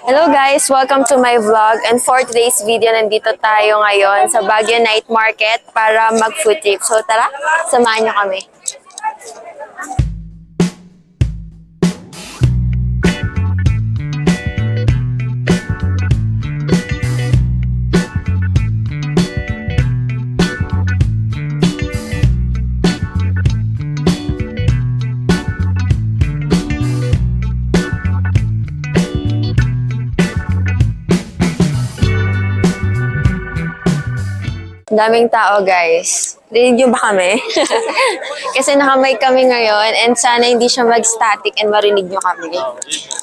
Hello guys! Welcome to my vlog, and for today's video, nandito tayo ngayon sa Baguio Night Market para mag-food trip. So tara, samahan niyo kami. Daming tao, guys. Rinig niyo ba kami? Kasi nakamay kami ngayon and sana hindi siya mag-static and marinig niyo kami.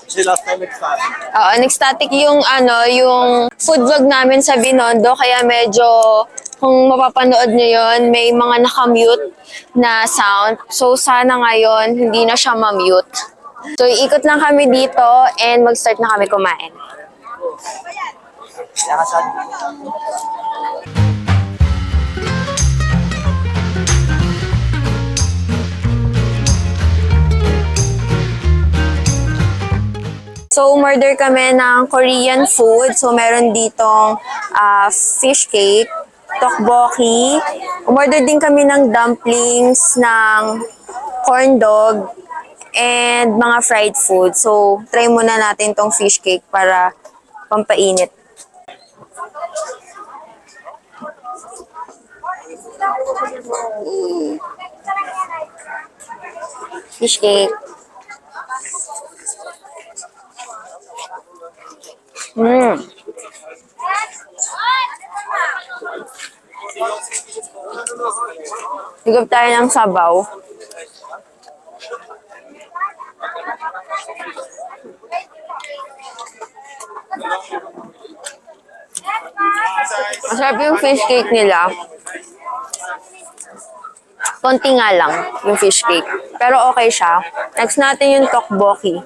Kasi last time nag-static. Oo, nag-static yung yung food vlog namin sa Binondo, kaya medyo kung mapapanood niyo yon, may mga nakamute na sound. So sana ngayon hindi na siya ma-mute. So iikot lang kami dito and mag-start na kami kumain. So, umorder kami ng Korean food. So, meron ditong fish cake, tteokbokki. Umorder din kami ng dumplings, ng corn dog, and mga fried food. So, try muna natin tong fish cake para pampainit. Fish cake. Higop tayo ng sabaw. Masarap yung fish cake nila. Konti nga lang yung fish cake. Pero okay siya. Next natin yung tteokbokki.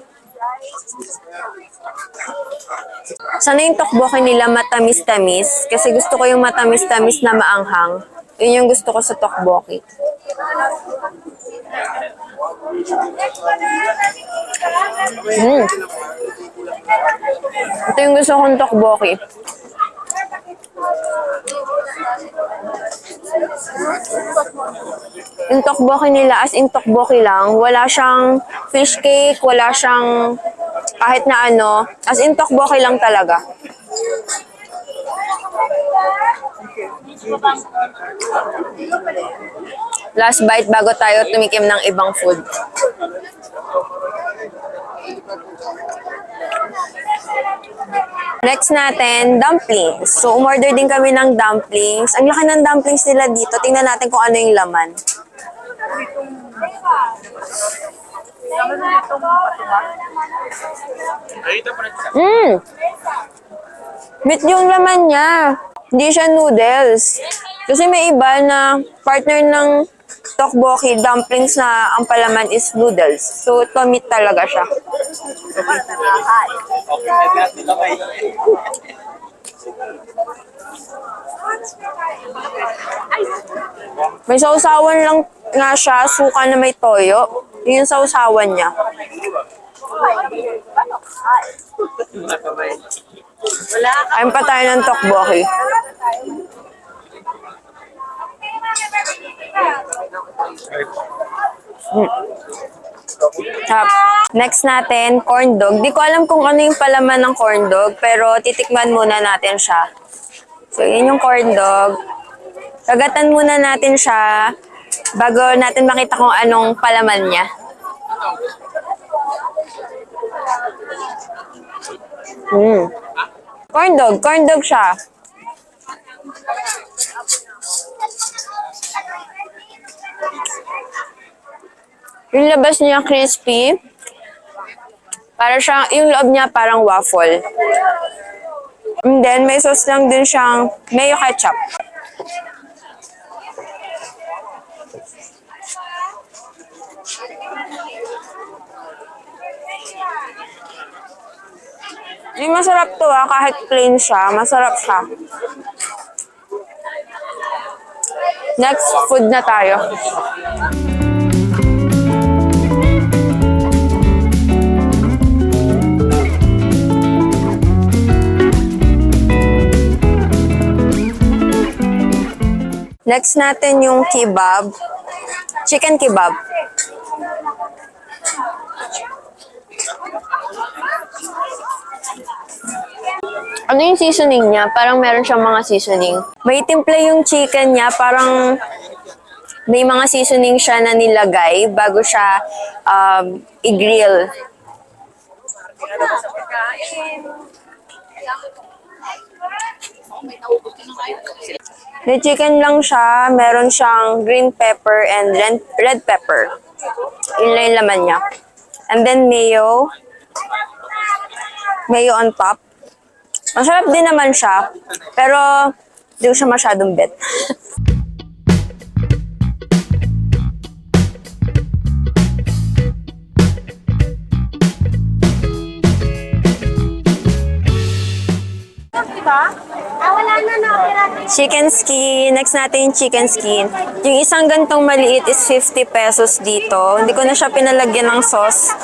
Sana yung tteokbokki nila matamis-tamis. Kasi gusto ko yung matamis-tamis na maanghang. Yun yung gusto ko sa tteokbokki. Ito yung gusto kong tteokbokki. Yung tteokbokki nila, as in tteokbokki lang. Wala siyang fish cake, wala siyang kahit na ano. As in tteokbokki lang talaga. Last bite bago tayo tumikim ng ibang food. Next natin, dumplings. So, umorder din kami ng dumplings. Ang laki ng dumplings nila dito. Tingnan natin kung ano yung laman. Meat yung laman niya. Hindi siya noodles. Kasi may iba na partner ng tteokbokki, dumplings na ang palaman is noodles. So, ito meat talaga siya. May sausawan lang nga siya, suka na may toyo. Yun yung sausawan niya. Ayun pa tayo ng tteokbokki. Next natin, corn dog. Di ko alam kung ano yung palaman ng corn dog, pero titikman muna natin siya. So, yun yung corn dog. Kagatan muna natin siya bago natin makita kung anong palaman niya. Corn dog siya. Yung labas niya crispy. Para siyang, yung loob niya parang waffle. And then, may sauce lang din siyang mayo ketchup. Yung masarap to kahit plain siya, masarap siya. Next, food na tayo. Next natin yung kebab. Chicken kebab. Ano yung seasoning niya? Parang meron siyang mga seasoning. May timpla yung chicken niya. Parang may mga seasoning siya na nilagay bago siya i-grill. May chicken lang siya. Meron siyang green pepper and red pepper. Yun lang yung laman niya. And then mayo. Mayo on top. Masarap din naman siya. Pero hindi ko siya masyadong bet. Chicken skin. Next natin yung chicken skin. Yung isang gantong maliit is 50 pesos dito. Hindi ko na siya pinalagyan ng sauce.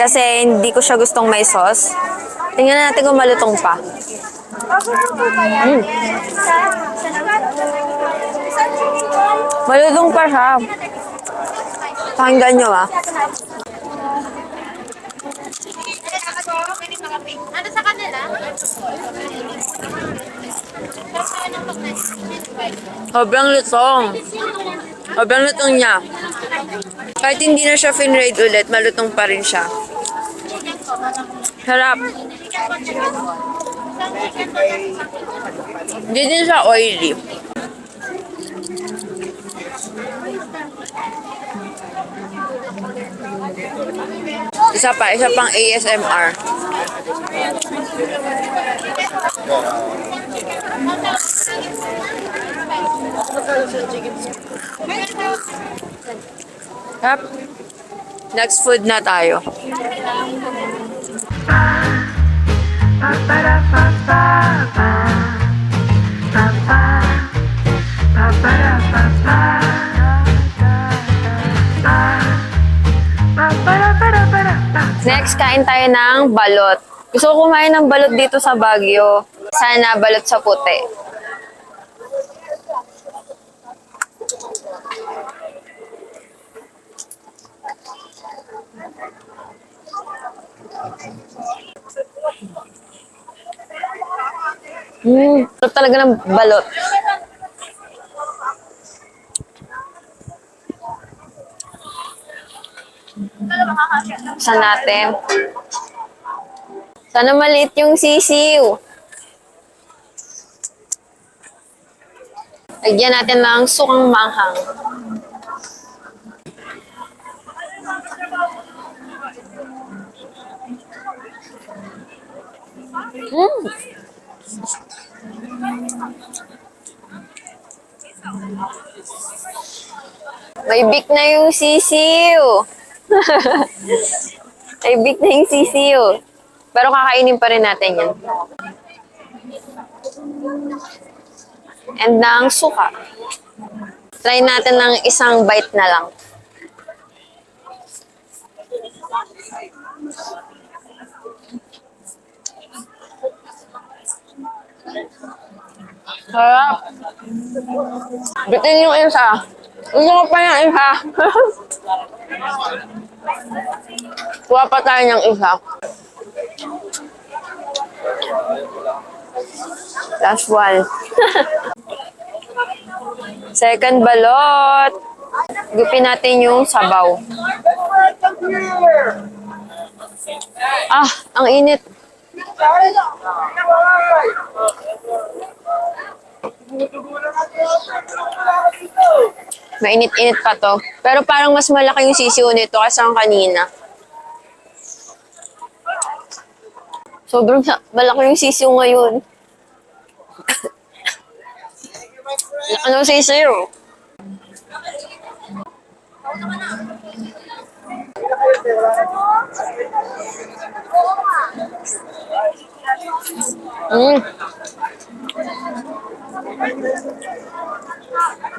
Kasi hindi ko siya gustong may sauce. Tingnan natin kung malutong pa. Malutong pa siya. Pakinggan nyo ah. Ano sa kanila? Sobrang lutong. Sobrang lutong niya. Kahit hindi na siya finrade ulit, malutong pa rin siya. Sarap. Hindi din siya oily. Isa pang ASMR. Yep. Next food na tayo. Next, kain tayo ng balot. Gusto ko kumain ng balot dito sa Baguio. Sana balot sa puti. Sarap talaga ng balot. Saan natin? Sana maliit yung sisiw. Lagyan natin ng sukang manghang. May bik na yung sisiw. May bik na yung sisiw. Pero kakainin pa rin natin yan. And ng suka. Try natin ng isang bite na lang. Sarap. Bitin yung isa. Gusto ko pa yung isa. Kuha pa tayo ng isa. Last one. Second balot. Gupin natin yung sabaw. Ah, ang init. Mainit-init pa to. Pero parang mas malaki yung sisiw nito kaysa ang kanina. Sobrang malaki yung sisiw ngayon. Ano sisiw?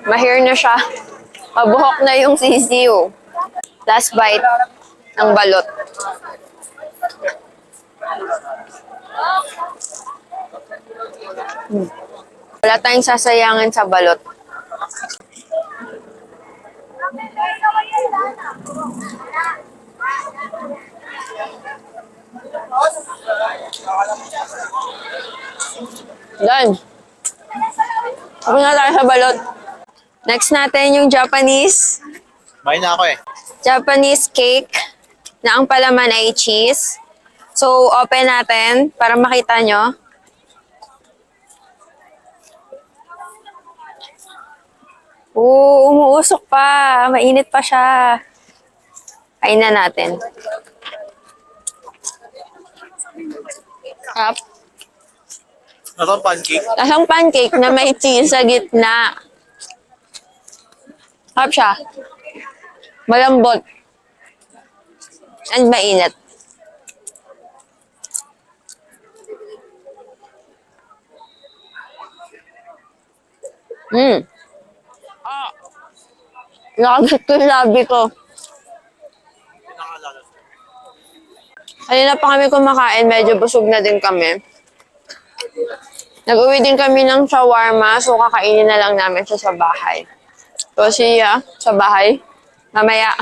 Mahir na siya. Mabuhok na yung sisiw. Last bite ng balot. Wala tayong sasayangan sa balot. Done. Ako na tayo sa balot. Next natin yung Kumain na ako eh. Japanese cake na ang palaman ay cheese. So, open natin para makita nyo. Oo, umuusok pa. Mainit pa siya. Kain na natin. Up. Nasaan pancake? Lasang pancake na may cheese sa gitna. Sarap siya. Malambot. And mainit. Mm. Nakagit ko yung labi ko. Pinakalala. Kanina pa kami kumakain, medyo busog na din kami. Nag-uwi din kami ng shawarma, so kakainin na lang namin siya sa bahay. So, siya sa bahay. Mamaya.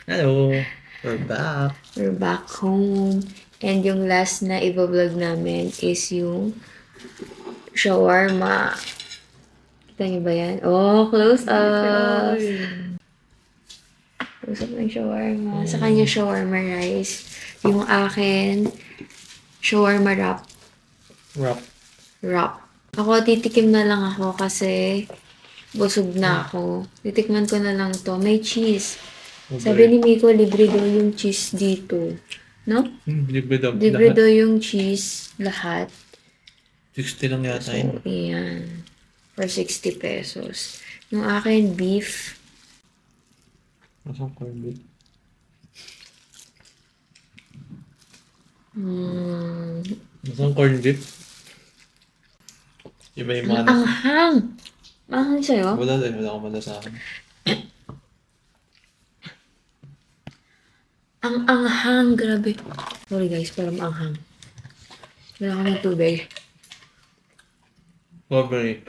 Hello. We're back. We're back home. And yung last na i-vlog namin is yung shawarma. Kita niyo ba yan? Oh, close up! Close up ng shawarma. Sa kanya shawarma rice. Yung akin, shawarma wrap. Wrap. Ako, titikim na lang ako kasi busog na ako. Titikman ko na lang to. May cheese. Sabi ni Miko, libre daw yung cheese dito. No? Libre daw. Libre daw yung cheese, lahat. 60 lang yata yun. So, ayan. For 60 pesos. Yung akin, beef. Nasaan corned beef? Nasaan corned beef? Iba yung mga Anghang! Anghang sa'yo? Wala din. Wala akong mala sa akin. Ang anghang, grabe. Sorry guys, parang anghang. Wala ko ng tubig. Strawberry.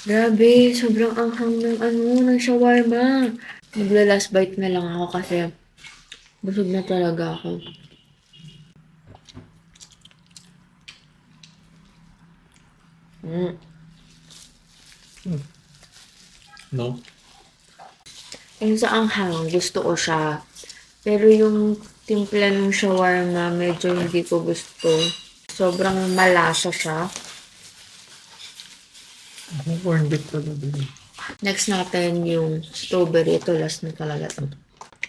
Grabe, sobrang anghang ng shawarma. Magla-last bite na lang ako kasi busog na talaga ako. No? Yung sa anghang, gusto ko siya. Pero yung timpla ng shawarma, medyo hindi ko gusto. Sobrang malasa siya. Ang corned beef talaga. Next natin yung strawberry. Ito, last na talaga to.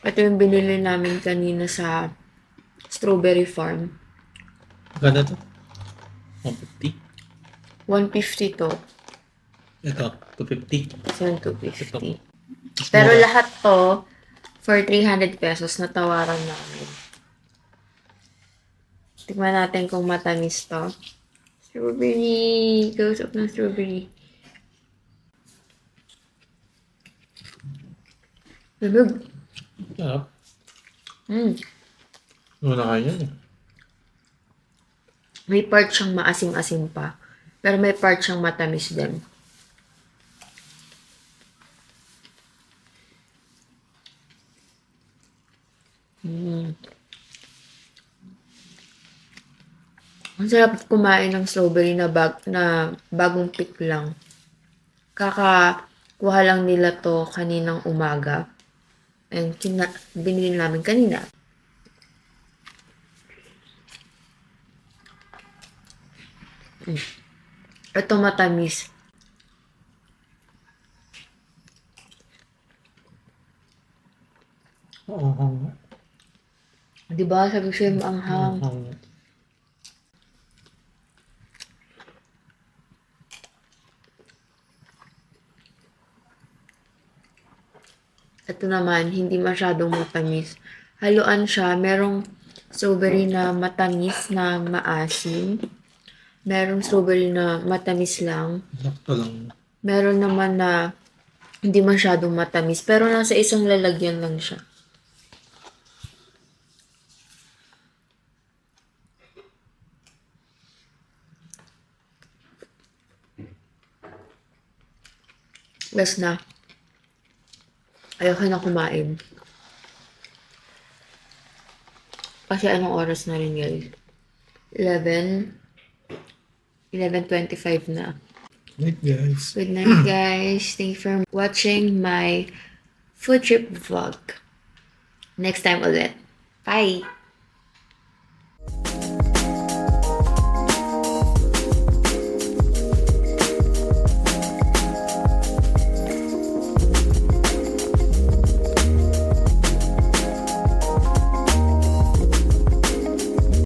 Ito yung binili namin kanina sa strawberry farm. Ganda to? 150? 150 to. Ito, 250. Kasi yung 250. Mas Pero mura. lahat to, for 300 pesos, natawaran namin. Tignan natin kung matamis to. Strawberry! Close up ng strawberry. Labog. Sarap. Mm. Wala kayo yan eh. May part siyang maasim-asim pa. Pero may part siyang matamis din. Ang sarap kumain ng strawberry na bagong pick lang. Kakakuha lang nila to kaninang umaga. And binili namin kanina. Ito matamis. Oo. Diba? Sabi ko sa'yo, maanghang. Ito naman, hindi masyadong matamis. Haluan siya. Merong strawberry na matamis na maasim. Merong strawberry na matamis lang. Sakto lang. Meron naman na hindi masyadong matamis. Pero nasa isang lalagyan lang siya. Last na. Ayoko na kumain. Kasi anong oras na rin, guys? 11:25 na. Right, guys. Good night, guys. Thank you for watching my food trip vlog. Next time ulit. Bye!